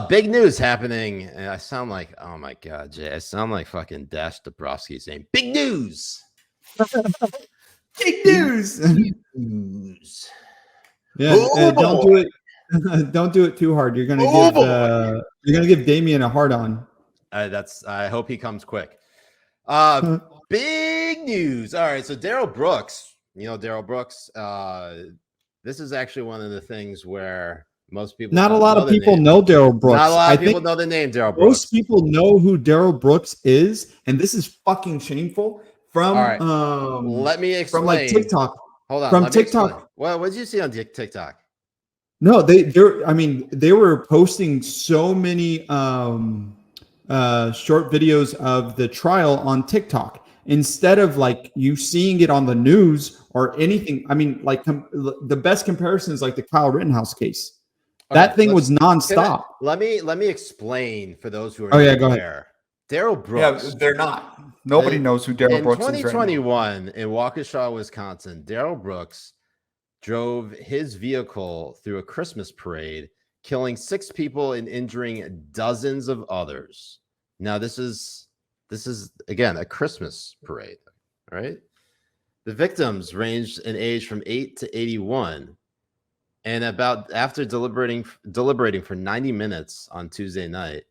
Big news happening. And I sound like, oh my God, Jay. I sound like fucking Dash Dabrowski saying, big news. Big news. News. Yeah, don't do it. Don't do it too hard. You're gonna give Damien a hard on. I hope he comes quick. Big news. All right. So Darrell Brooks, Darrell Brooks. This is actually one of the things where most people not a lot of people know Darrell Brooks. Not a lot of people know the name Darrell Brooks. Most people know who Darrell Brooks is, and this is fucking shameful. From let me explain. From like TikTok. Hold on. From TikTok. Well, what did you see on TikTok? No, they were posting so many short videos of the trial on TikTok instead of like you seeing it on the news or anything. I mean, like the best comparison is like the Kyle Rittenhouse case. Okay, that thing was nonstop. Let me explain for those who are go ahead. Darrell Brooks. Yeah, they're not. Nobody knows who Darrell Brooks is. In 2021, in Waukesha, Wisconsin, Darrell Brooks drove his vehicle through a Christmas parade, killing 6 people and injuring dozens of others. Now, this is again a Christmas parade, right? The victims ranged in age from 8 to 81, and after deliberating for 90 minutes on Tuesday night,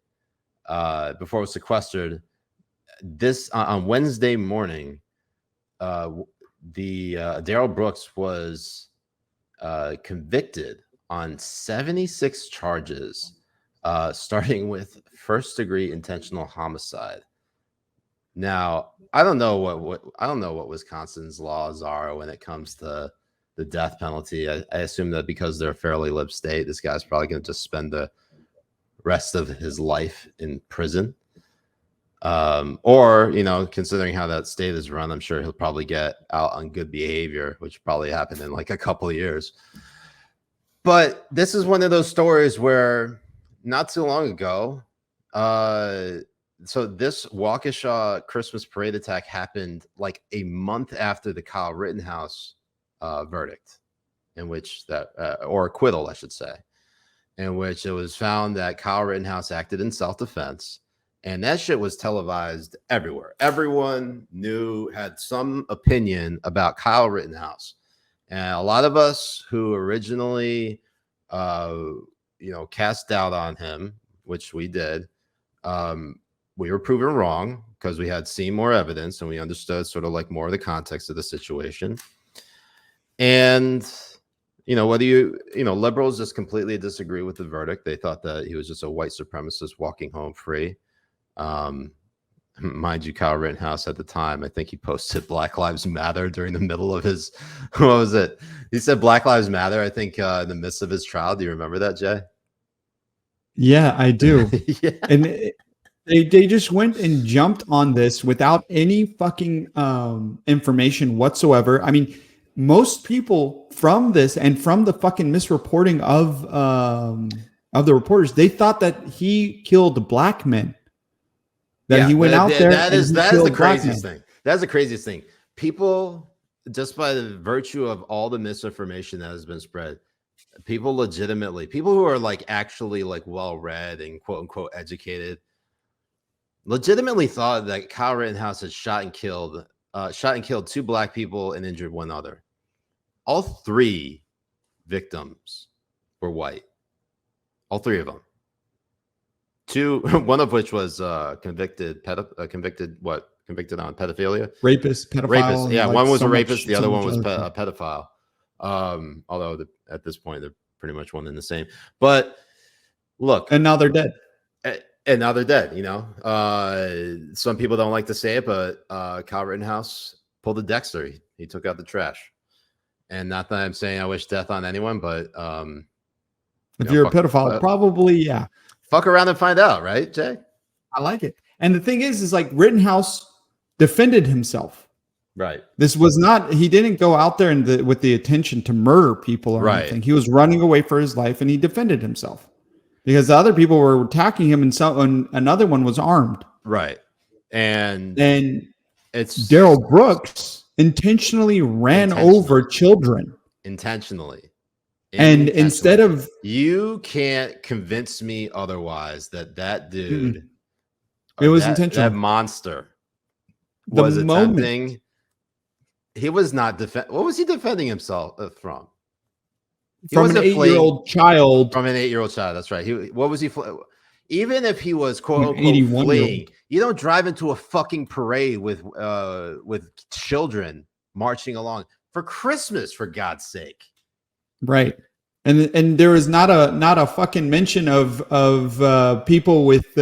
before it was sequestered, this on Wednesday morning, Darrell Brooks was convicted on 76 charges, starting with first-degree intentional homicide. Now, I don't know what Wisconsin's laws are when it comes to the death penalty. I assume that because they're a fairly liberal state, this guy's probably going to just spend the rest of his life in prison. Or, considering how that state is run, I'm sure he'll probably get out on good behavior, which probably happened in like a couple of years. But this is one of those stories where not too long ago, so this Waukesha Christmas parade attack happened like a month after the Kyle Rittenhouse verdict, in which or acquittal, I should say, in which it was found that Kyle Rittenhouse acted in self-defense. And that shit was televised everywhere. Everyone had some opinion about Kyle Rittenhouse. And a lot of us who originally, cast doubt on him, which we did, we were proven wrong because we had seen more evidence and we understood sort of like more of the context of the situation. And, whether liberals just completely disagree with the verdict. They thought that he was just a white supremacist walking home free. Mind you, Kyle Rittenhouse at the time, I think he posted Black Lives Matter during the middle of his, what was it? He said Black Lives Matter, I think, in the midst of his trial. Do you remember that, Jay? Yeah, I do. Yeah. And they just went and jumped on this without any fucking information whatsoever. I mean, most people from this and from the fucking misreporting of the reporters, they thought that he killed black men. He went out there. That is the craziest thing. That's the craziest thing. People, just by the virtue of all the misinformation that has been spread, people who are like actually like well-read and quote unquote educated, legitimately thought that Kyle Rittenhouse had shot and killed 2 black people and injured 1 other. All 3 victims were white. All 3 of them. 2, one of which was convicted on pedophilia, rapist. Yeah, like one was a rapist, the other one was a pedophile. Although at this point they're pretty much one and the same. But look, and now they're dead. Some people don't like to say it, but Kyle Rittenhouse pulled a Dexter. He took out the trash. And not that I'm saying I wish death on anyone, but if you're a pedophile, probably, yeah. Fuck around and find out, right, Jay? I like it. And the thing is like Rittenhouse defended himself. Right. This was not, he didn't go out there with the intention to murder people or anything. He was running away for his life and he defended himself because the other people were attacking him and another one was armed. Right. And it's Darrell Brooks intentionally ran over children. Intentionally. And instead of you can't convince me otherwise that dude, it was intentional. That monster was attempting. He was not what was he defending himself from? From an 8-year-old child. From an 8-year-old child. That's right. What was he? Even if he was quote unquote fleeing, you don't drive into a fucking parade with children marching along for Christmas, for God's sake. Right. And there is not a fucking mention of people with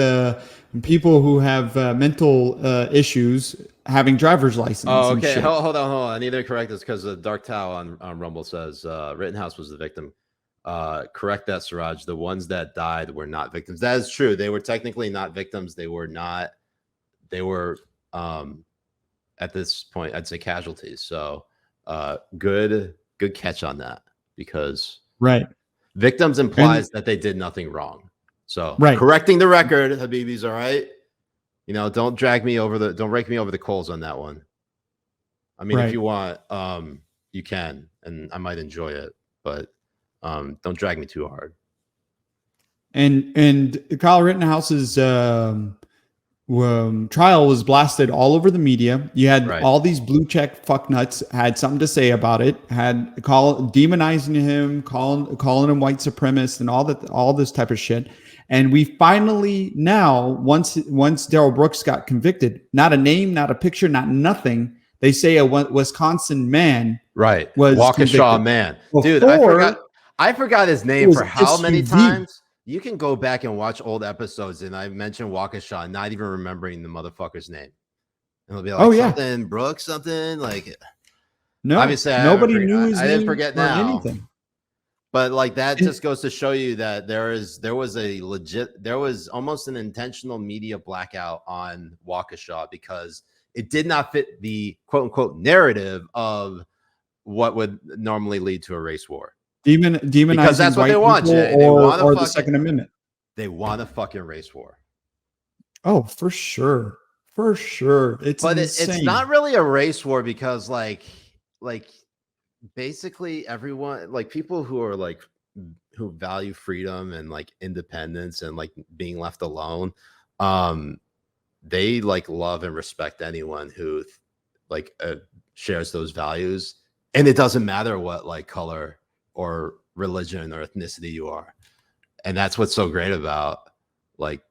people who have mental issues having driver's license. Oh, okay. Hold on. I need to correct this because Dark Tao on Rumble says Rittenhouse was the victim. Correct that, Siraj. The ones that died were not victims. That is true. They were technically not victims. They were not. They were at this point, I'd say casualties. So good catch on that, because victims implies that they did nothing wrong. So correcting the record, Habibis, all right. Don't rake me over the coals on that one. I mean, if you want, you can, and I might enjoy it, but don't drag me too hard. And Kyle Rittenhouse's trial was blasted all over the media. You had all these blue check fucknuts had something to say about it, demonizing him, calling him white supremacist, and all this type of shit. And we finally now, once Darrell Brooks got convicted, not a name, not a picture, not nothing. They say a Wisconsin man, was Waukesha man. Dude, I forgot his name for how many times. You can go back and watch old episodes, and I mentioned Waukesha, not even remembering the motherfucker's name. And it'll be like, something Brooks, something like. No, obviously nobody knew his name. I didn't forget now. Anything. But like that just goes to show you that there was almost an intentional media blackout on Waukesha, because it did not fit the quote unquote narrative of what would normally lead to a race war. Demonizing, because that's what they want, Jay. Or the Second Amendment. They want a fucking race war. Oh, for sure. It's not really a race war, because like basically everyone, like people who are like who value freedom and like independence and like being left alone, they like love and respect anyone who like shares those values, and it doesn't matter what like color or religion or ethnicity you are. And that's what's so great about like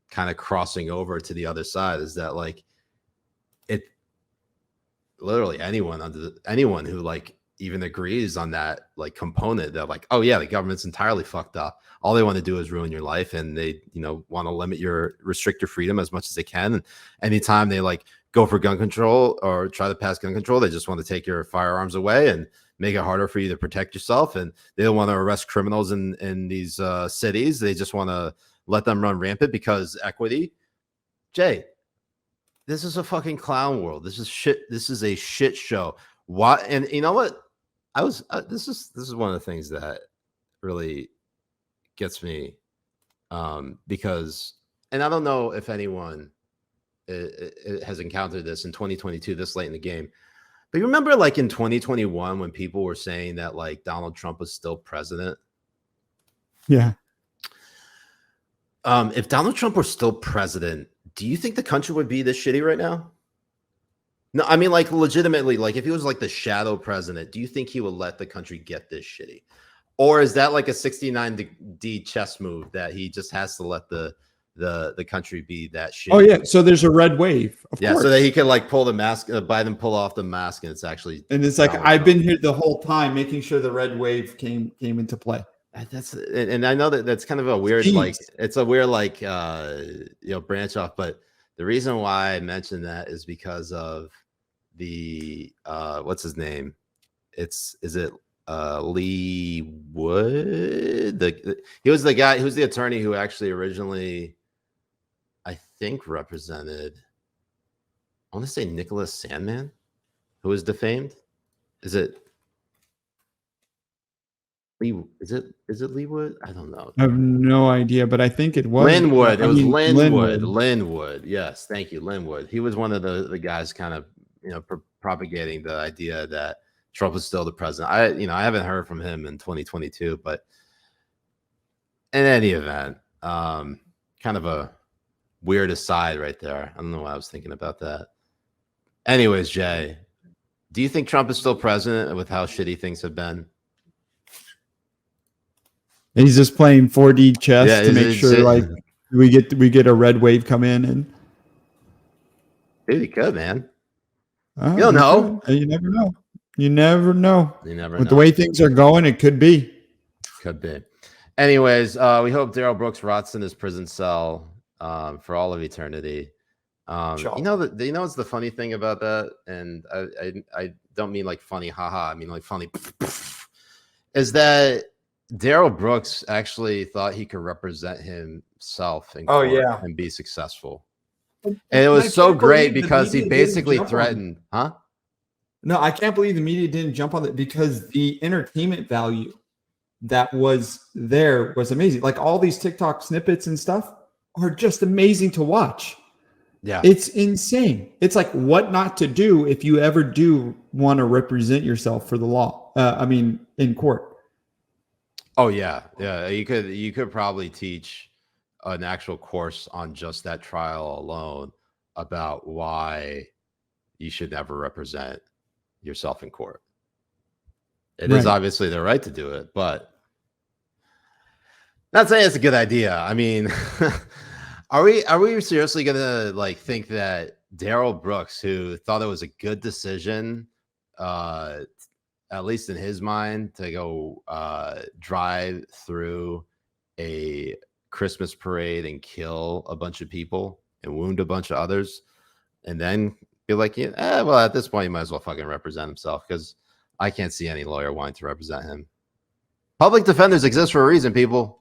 kind of crossing over to the other side, is that like it literally anyone who like even agrees on that like component, that like, oh yeah, the government's entirely fucked up. All they want to do is ruin your life, and they, want to restrict your freedom as much as they can. And anytime they like go for gun control or try to pass gun control, they just want to take your firearms away and make it harder for you to protect yourself. And they don't want to arrest criminals in these cities. They just want to let them run rampant because equity. Jay, this is a fucking clown world. This is shit. This is a shit show. Why? And you know what? This is one of the things that really gets me, because, and I don't know if anyone has encountered this in 2022, this late in the game, but you remember like in 2021 when people were saying that like Donald Trump was still president? Yeah. If Donald Trump were still president, do you think the country would be this shitty right now? No, I mean, like legitimately, like if he was like the shadow president, do you think he would let the country get this shitty? Or is that like a 69D chess move that he just has to let the country be that shitty? Oh yeah, so there's a red wave. Of course. So that he can like pull the mask, Biden pull off the mask, and it's actually, and it's like I've been here the whole time making sure the red wave came into play. And I know that's kind of a weird it's a weird branch off, but the reason why I mentioned that is because of the what's his name? Is it Lee Wood? He was the guy who's the attorney who actually originally, I think, represented, I want to say Nicholas Sandman, who was defamed. Is it Lee? Is it Leewood? I don't know. I have no idea, but I think it was Linwood. It was Linwood. Linwood. Yes, thank you, Linwood. He was one of the guys kind of propagating the idea that Trump was still the president. I haven't heard from him in 2022, but in any event, kind of a weird aside right there. I don't know why I was thinking about that. Anyways, Jay, do you think Trump is still president with how shitty things have been? He's just playing 4D chess to make sure like we get a red wave come in and dude, he could, man. You don't know. You never know. You never know. You never know. With the way things are going, it could be. Could be. Anyways, we hope Darrell Brooks rots in his prison cell for all of eternity. You know what's the funny thing about that? And I don't mean like funny, haha. I mean like funny. Is that Darrell Brooks actually thought he could represent himself in court and be successful. And it was so great because he basically threatened, huh? No, I can't believe the media didn't jump on it because the entertainment value that was there was amazing. Like all these TikTok snippets and stuff are just amazing to watch. Yeah. It's insane. It's like what not to do if you ever do want to represent yourself for the law. In court. Oh yeah. Yeah. You could probably teach an actual course on just that trial alone about why you should never represent yourself in court. It is obviously their right to do it, but not saying it's a good idea. I mean, are we seriously gonna like think that Darrell Brooks, who thought it was a good decision, at least in his mind, to go drive through a Christmas parade and kill a bunch of people and wound a bunch of others, and then be like, well, at this point, he might as well fucking represent himself because I can't see any lawyer wanting to represent him. Public defenders exist for a reason, people.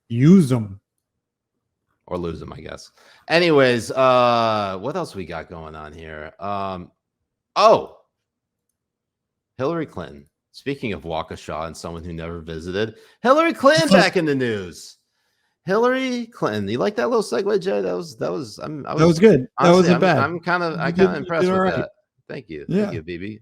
Use them. Or lose them, I guess. Anyways, what else we got going on here? Hillary Clinton. Speaking of Waukesha and someone who never visited, Hillary Clinton back in the news. Hillary Clinton. You like that little segue, Jay? That was good. Honestly, that wasn't bad. I'm kind of impressed with that. Thank you. Yeah. Thank you, BB.